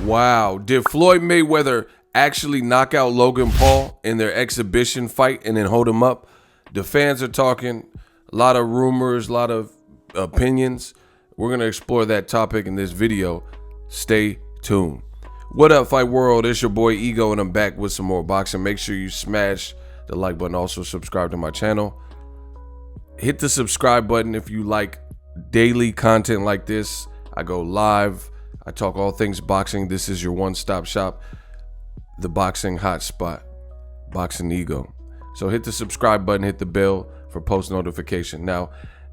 Wow. Did Floyd Mayweather actually knock out Logan Paul in their exhibition fight and then hold him up? The fans are talking, a lot of rumors, a lot of opinions. We're going to explore that topic in this video. Stay tuned. What up, Fight World? It's your boy Ego, and I'm back with some more boxing. Make sure you smash the like button. Also subscribe to my channel. Hit the subscribe button if you like daily content like this. I go live. I talk all things boxing. This is your one-stop shop, the boxing hotspot, Boxingego. So hit the subscribe button, hit the bell for post notification. Now,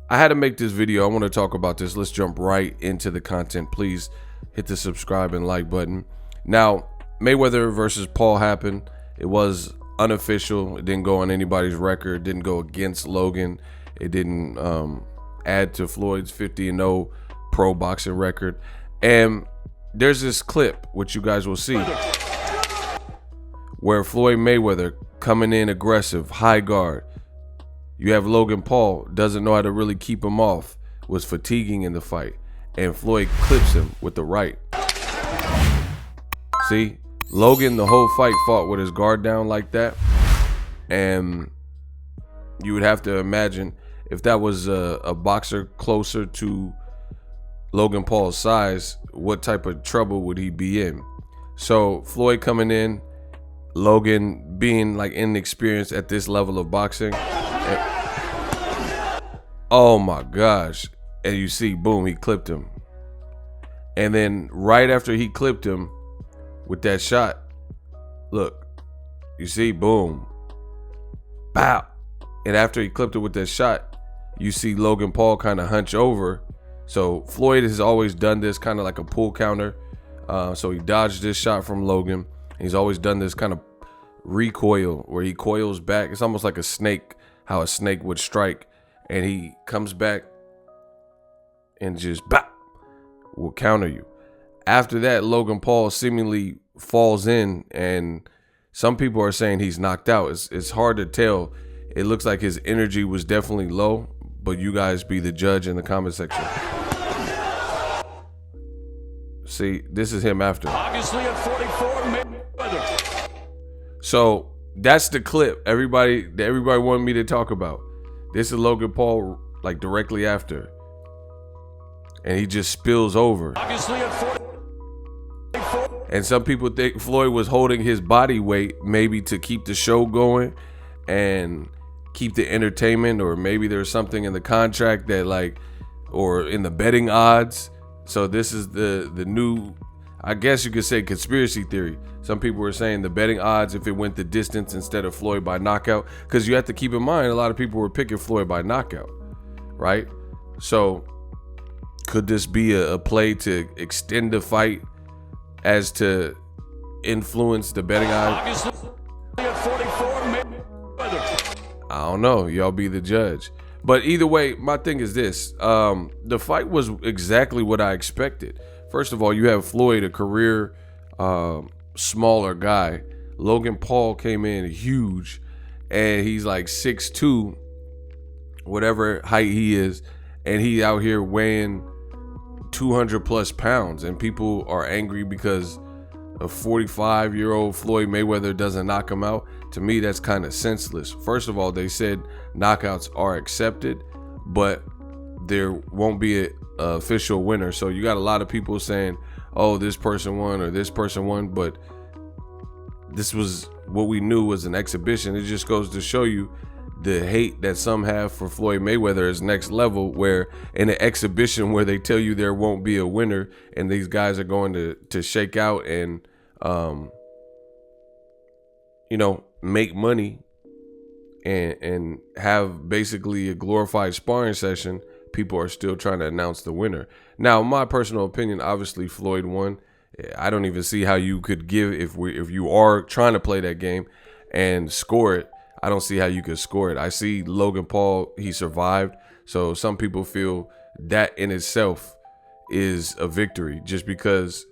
I had to make this video. I want to talk about this. Let's jump right into the content. Please hit the subscribe and like button. Now, Mayweather versus Paul happened. It was unofficial. It didn't go on anybody's record. It didn't go against Logan. It didn't add to Floyd's 50-0 pro boxing record. And there's this clip, which you guys will see, where Floyd Mayweather coming in aggressive, high guard. You have Logan Paul, doesn't know how to really keep him off, was fatiguing in the fight, and Floyd clips him with the right. See, Logan the whole fight fought with his guard down like that, and you would have to imagine if that was a boxer closer to Logan Paul's size, what type of trouble would he be in? So Floyd coming in, Logan being like inexperienced at this level of boxing. Oh my gosh. And you see, boom, he clipped him. And then right after he clipped him with that shot, look, you see, boom, bow. And after he clipped it with that shot, you see Logan Paul kind of hunch over. So Floyd has always done this kind of like a pull counter. So he dodged this shot from Logan. He's always done this kind of recoil where he coils back. It's almost like a snake, how a snake would strike. And he comes back and just bop, will counter you. After that, Logan Paul seemingly falls in, and some people are saying he's knocked out. It's hard to tell. It looks like his energy was definitely low, but you guys be the judge in the comment section. See, this is him after. Obviously at 44. So that's the clip everybody wanted me to talk about. This is Logan Paul like directly after, and he just spills over. Obviously at 44. And some people think Floyd was holding his body weight maybe to keep the show going and keep the entertainment, or maybe there's something in the contract that like, or in the betting odds. So this is the new, I guess you could say, conspiracy theory. Some people were saying the betting odds if it went the distance instead of Floyd by knockout, because you have to keep in mind a lot of people were picking Floyd by knockout, right? So could this be a play to extend the fight as to influence the betting odds? I don't know. Y'all be the judge. But either way, my thing is this. The fight was exactly what I expected. First of all, you have Floyd, a career smaller guy. Logan Paul came in huge, and he's like 6'2", whatever height he is, and he out here weighing 200 plus pounds, and people are angry because a 45-year-old Floyd Mayweather doesn't knock him out. To me, that's kind of senseless. First of all, they said knockouts are accepted, but there won't be an official winner. So you got a lot of people saying, oh, this person won or this person won, but this was what we knew was an exhibition. It just goes to show you the hate that some have for Floyd Mayweather is next level, where in an exhibition where they tell you there won't be a winner and these guys are going to shake out and you know, make money and have basically a glorified sparring session, people are still trying to announce the winner. Now, my personal opinion, obviously Floyd won. I don't even see how you could give, if you are trying to play that game and score it, I don't see how you could score it. I see Logan Paul, he survived. So some people feel that in itself is a victory, just because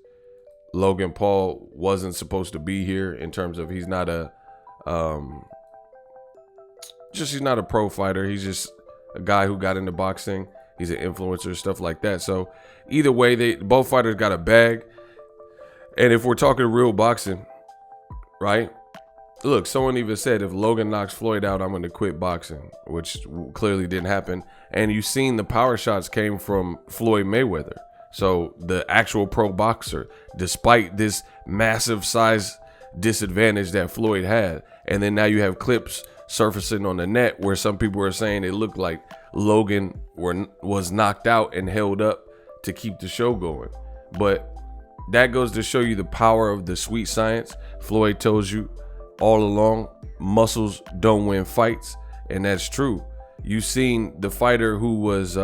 Logan Paul wasn't supposed to be here, in terms of he's not a he's not a pro fighter. He's just a guy who got into boxing. He's an influencer, stuff like that. So either way, both fighters got a bag. And if we're talking real boxing, right? Look, someone even said if Logan knocks Floyd out, I'm going to quit boxing, which clearly didn't happen. And you've seen the power shots came from Floyd Mayweather. So the actual pro boxer, despite this massive size disadvantage that Floyd had. And then now you have clips surfacing on the net where some people are saying it looked like Logan was knocked out and held up to keep the show going. But that goes to show you the power of the sweet science. Floyd tells you all along, muscles don't win fights, and that's true. You've seen the fighter who was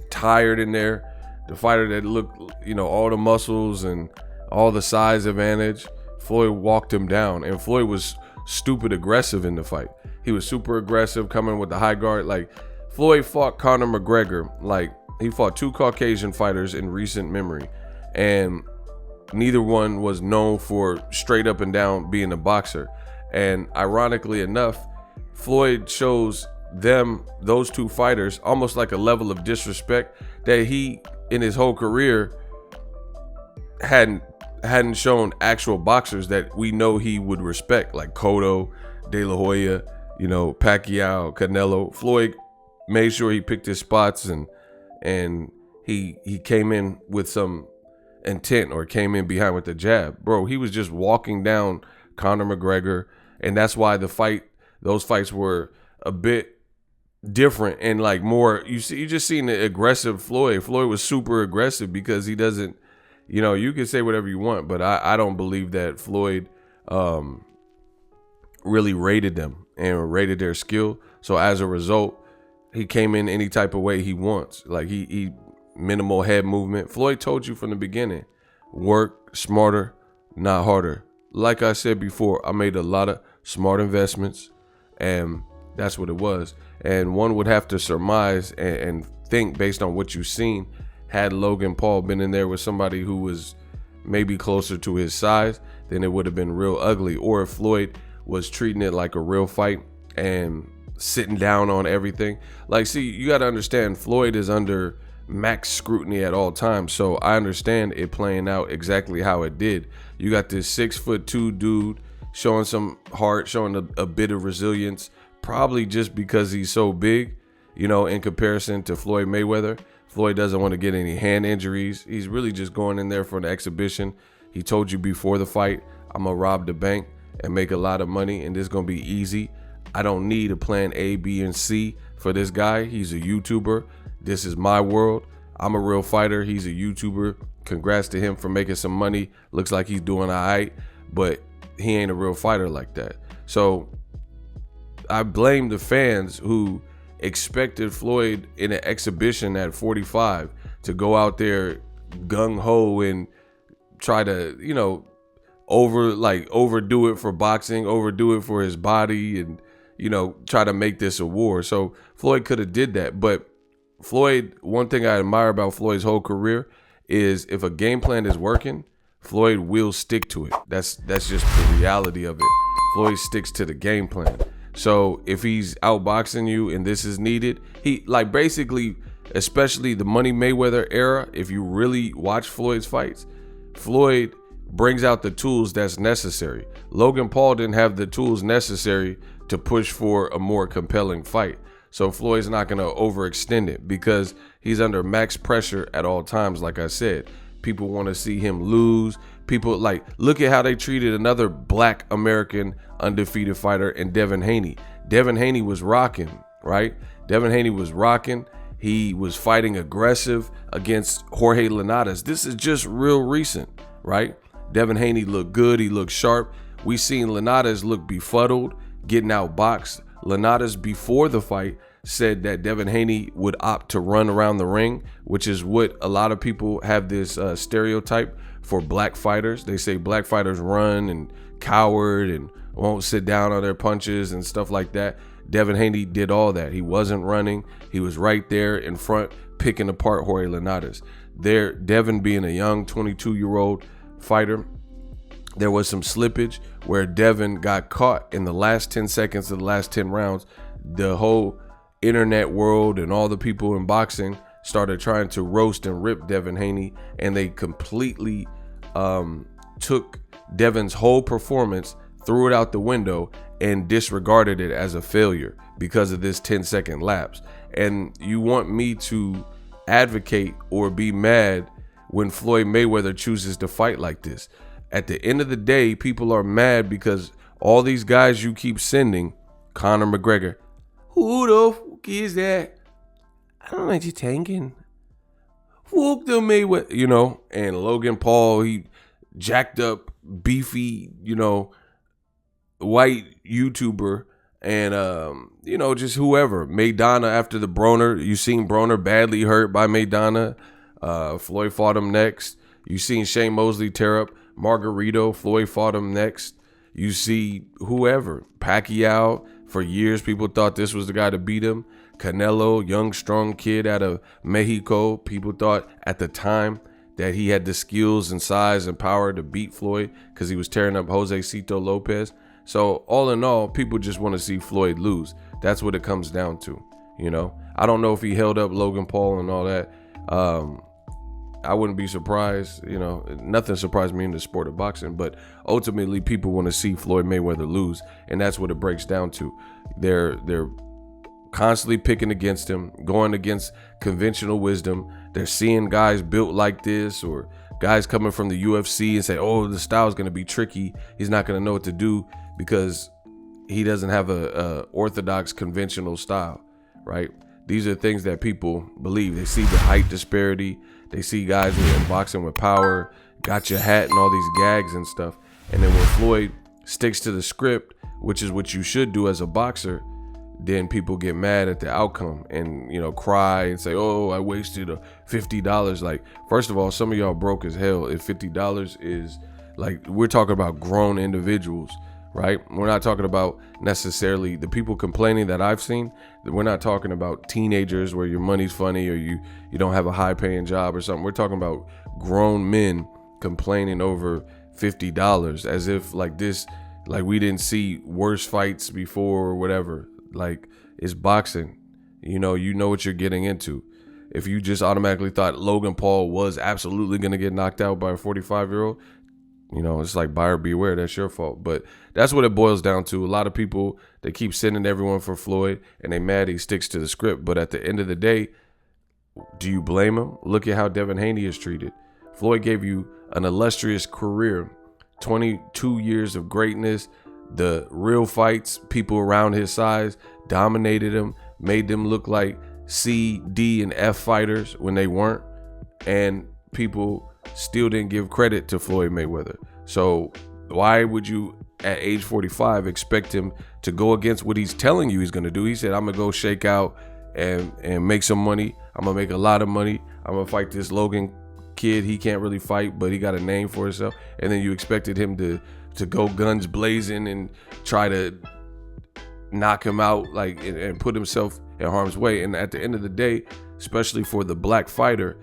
tired in there, the fighter that looked, all the muscles and all the size advantage. Floyd walked him down, and Floyd was stupid aggressive in the fight. He was super aggressive, coming with the high guard. Like, Floyd fought Conor McGregor. Like, he fought 2 Caucasian fighters in recent memory, and neither one was known for straight up and down being a boxer. And ironically enough, Floyd shows those 2 fighters, almost like a level of disrespect that he, in his whole career, hadn't shown actual boxers that we know he would respect, like Cotto, De La Hoya, Pacquiao, Canelo. Floyd made sure he picked his spots, and he came in with some intent, or came in behind with the jab. Bro, he was just walking down Conor McGregor, and that's why those fights were a bit different and like more. You just seen the aggressive Floyd. Floyd was super aggressive because he doesn't. You can say whatever you want, but I don't believe that Floyd really rated them and rated their skill. So as a result, he came in any type of way he wants. Like he minimal head movement. Floyd told you from the beginning, work smarter, not harder. Like I said before, I made a lot of smart investments, and that's what it was. And one would have to surmise and think based on what you've seen, had Logan Paul been in there with somebody who was maybe closer to his size, then it would have been real ugly. Or if Floyd was treating it like a real fight and sitting down on everything. Like, see, you got to understand, Floyd is under max scrutiny at all times. So I understand it playing out exactly how it did. You got this 6'2" dude showing some heart, showing a bit of resilience, probably just because he's so big, in comparison to Floyd Mayweather. Floyd doesn't want to get any hand injuries. He's really just going in there for an exhibition. He told you before the fight, I'm going to rob the bank and make a lot of money, and this is going to be easy. I don't need a plan A, B, and C for this guy. He's a YouTuber. This is my world. I'm a real fighter. He's a YouTuber. Congrats to him for making some money. Looks like he's doing all right, but he ain't a real fighter like that. So I blame the fans who expected Floyd in an exhibition at 45 to go out there gung-ho and try to, overdo it for boxing, overdo it for his body, and, try to make this a war. So Floyd could have did that. But Floyd, one thing I admire about Floyd's whole career is if a game plan is working, Floyd will stick to it. That's just the reality of it. Floyd sticks to the game plan. So if he's outboxing you and this is needed, he basically, especially the Money Mayweather era, if you really watch Floyd's fights, Floyd brings out the tools that's necessary. Logan Paul didn't have the tools necessary to push for a more compelling fight. So Floyd's not going to overextend it because he's under max pressure at all times. Like I said, people want to see him lose. People look at how they treated another black American undefeated fighter in Devin Haney. Devin Haney was rocking, right? Devin Haney was rocking. He was fighting aggressive against Jorge Linares. This is just real recent, right? Devin Haney looked good. He looked sharp. We seen Linares look befuddled, getting outboxed. Linares before the fight said that Devin Haney would opt to run around the ring, which is what a lot of people have this stereotype for black fighters. They say black fighters run and coward and won't sit down on their punches and stuff like that. Devin Haney did all that. He wasn't running. He was right there in front, picking apart Jorge Linares. Devin being a young 22-year-old fighter, there was some slippage where Devin got caught in the last 10 seconds of the last 10 rounds. The whole internet world and all the people in boxing started trying to roast and rip Devin Haney, and they completely took Devin's whole performance, threw it out the window, and disregarded it as a failure because of this 10-second lapse. And you want me to advocate or be mad when Floyd Mayweather chooses to fight like this? At the end of the day, people are mad because all these guys you keep sending, Conor McGregor, who the fuck is that? I don't know what you're thinking. Fuck the Mayweather, you know, and Logan Paul, he jacked up, beefy, you know, white YouTuber, and you know, just whoever. Maidana after the Broner. You seen Broner badly hurt by Maidana. Floyd fought him next. You seen Shane Mosley tear up Margarito. Floyd fought him next. You see whoever. Pacquiao. For years, people thought this was the guy to beat him. Canelo, young, strong kid out of Mexico. People thought at the time that he had the skills and size and power to beat Floyd because he was tearing up Jose Cito Lopez. So all in all, people just want to see Floyd lose. That's what it comes down to, you know. I don't know if he held up Logan Paul and all that. I wouldn't be surprised, you know. Nothing surprised me in the sport of boxing, but ultimately people want to see Floyd Mayweather lose, and that's what it breaks down to. They're constantly picking against him, going against conventional wisdom. They're seeing guys built like this or guys coming from the UFC and say, oh, the style is going to be tricky. He's not going to know what to do because he doesn't have a orthodox conventional style, right? These are things that people believe. They see the height disparity. They see guys in boxing with power, got your hat and all these gags and stuff. And then when Floyd sticks to the script, which is what you should do as a boxer, then people get mad at the outcome and, you know, cry and say, oh, I wasted $50. Like, first of all, some of y'all broke as hell. If $50 is like, we're talking about grown individuals, right? We're not talking about necessarily the people complaining that I've seen. We're not talking about teenagers where your money's funny or you don't have a high paying job or something. We're talking about grown men complaining over $50 as if like this, like we didn't see worse fights before or whatever. Like, it's boxing, you know what you're getting into. If you just automatically thought Logan Paul was absolutely going to get knocked out by a 45-year-old, you know, it's like buyer beware. That's your fault. But that's what it boils down to. A lot of people, they keep sending everyone for Floyd and they mad he sticks to the script. But at the end of the day, do you blame him? Look at how Devin Haney is treated. Floyd gave you an illustrious career, 22 years of greatness. The real fights, people around his size dominated him, made them look like C, D, and F fighters when they weren't. And people still didn't give credit to Floyd Mayweather. So why would you, at age 45, expect him to go against what he's telling you he's going to do? He said, I'm going to go shake out and make some money. I'm going to make a lot of money. I'm going to fight this Logan kid. He can't really fight, but he got a name for himself. And then you expected him to go guns blazing and try to knock him out, like, and put himself in harm's way. And at the end of the day, especially for the black fighter,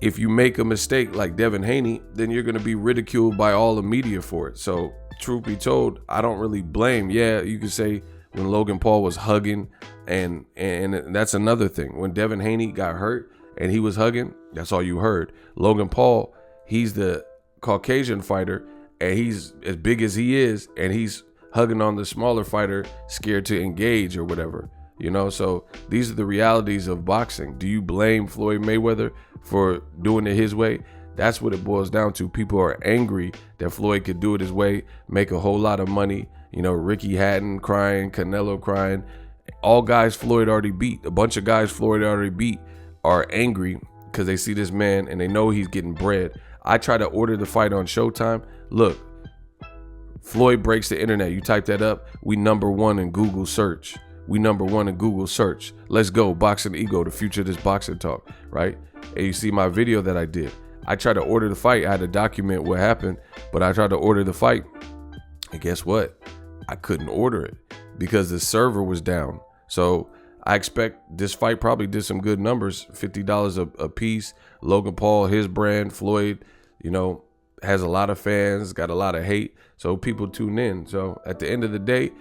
if you make a mistake like Devin Haney, then you're going to be ridiculed by all the media for it. So truth be told, I don't really blame. Yeah, you could say when Logan Paul was hugging, and that's another thing. When Devin Haney got hurt and he was hugging, that's all you heard. Logan Paul, he's the Caucasian fighter, and he's as big as he is, and he's hugging on the smaller fighter, scared to engage or whatever, you know. So these are the realities of boxing. Do you blame Floyd Mayweather for doing it his way? That's what it boils down to. People are angry that Floyd could do it his way, make a whole lot of money. You know, Ricky Hatton crying, Canelo crying, all guys Floyd already beat. A bunch of guys Floyd already beat are angry because they see this man and they know he's getting bread. I try to order the fight on Showtime. Look, Floyd breaks the internet. You type that up, we #1 in Google search. We #1 in Google search. Let's go, Boxingego, the future of this boxing talk, right? And you see my video that I did. I tried to order the fight. I had to document what happened, but I tried to order the fight. And guess what? I couldn't order it because the server was down. So I expect this fight probably did some good numbers, $50 a piece. Logan Paul, his brand, Floyd, you know, has a lot of fans, got a lot of hate. So people tune in. So at the end of the day,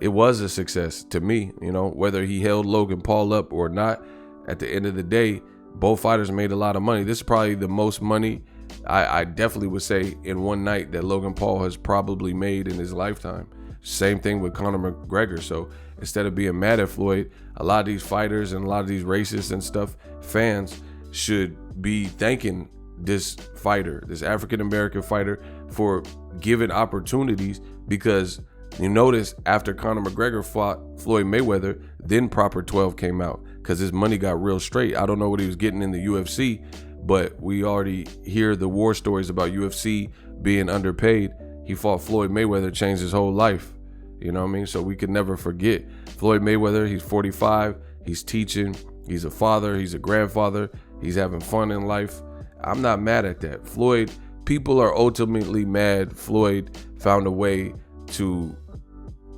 it was a success to me, you know, whether he held Logan Paul up or not. At the end of the day, both fighters made a lot of money. This is probably the most money I definitely would say in one night that Logan Paul has probably made in his lifetime. Same thing with Conor McGregor. So instead of being mad at Floyd, a lot of these fighters and a lot of these racists and stuff, fans should be thanking this fighter, this African-American fighter, for giving opportunities, because you notice after Conor McGregor fought Floyd Mayweather, then Proper 12 came out because his money got real straight. I don't know what he was getting in the UFC, but we already hear the war stories about UFC being underpaid. He fought Floyd Mayweather, changed his whole life. You know what I mean? So we could never forget. Floyd Mayweather, he's 45, he's teaching, he's a father, he's a grandfather, he's having fun in life. I'm not mad at that. Floyd, people are ultimately mad Floyd found a way to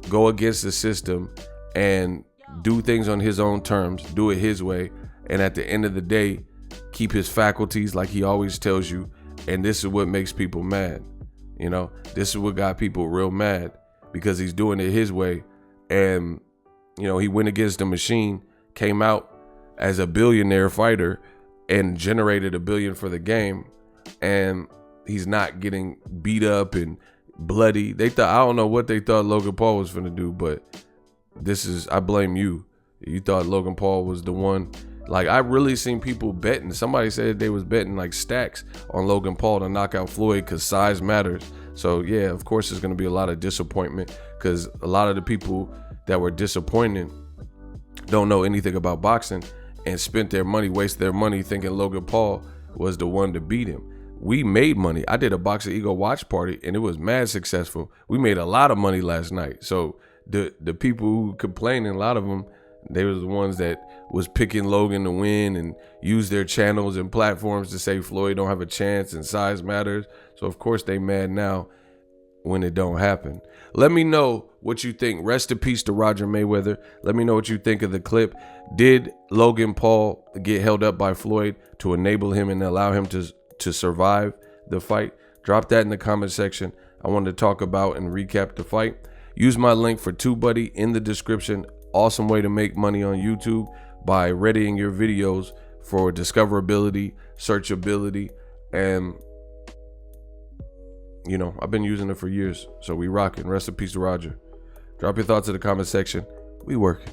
go against the system and do things on his own terms, do it his way, and at the end of the day, keep his faculties like he always tells you. And this is what makes people mad. You know, this is what got people real mad, because he's doing it his way. And, you know, he went against the machine, came out as a billionaire fighter and generated $1 billion for the game. And he's not getting beat up and bloody. They thought, I don't know what they thought Logan Paul was finna do, but this is, I blame you. You thought Logan Paul was the one. Like, I really seen people betting. Somebody said they was betting like stacks on Logan Paul to knock out Floyd because size matters. So yeah, of course there's going to be a lot of disappointment, because a lot of the people that were disappointed don't know anything about boxing and spent their money, wasted their money thinking Logan Paul was the one to beat him. We made money. I did a Boxingego watch party and it was mad successful. We made a lot of money last night. So the people who complaining, a lot of them, they were the ones that was picking Logan to win and use their channels and platforms to say Floyd don't have a chance and size matters. So of course they mad now when it don't happen. Let me know what you think. Rest in peace to Roger Mayweather. Let me know what you think of the clip. Did Logan Paul get held up by Floyd to enable him and allow him to survive the fight? Drop that in the comment section. I wanted to talk about and recap the fight. Use my link for TUBEBUDDY in the description. Awesome way to make money on YouTube by readying your videos for discoverability, searchability, and you know, I've been using it for years. So we rocking. Rest in peace to Roger. Drop your thoughts in the comment section. We working.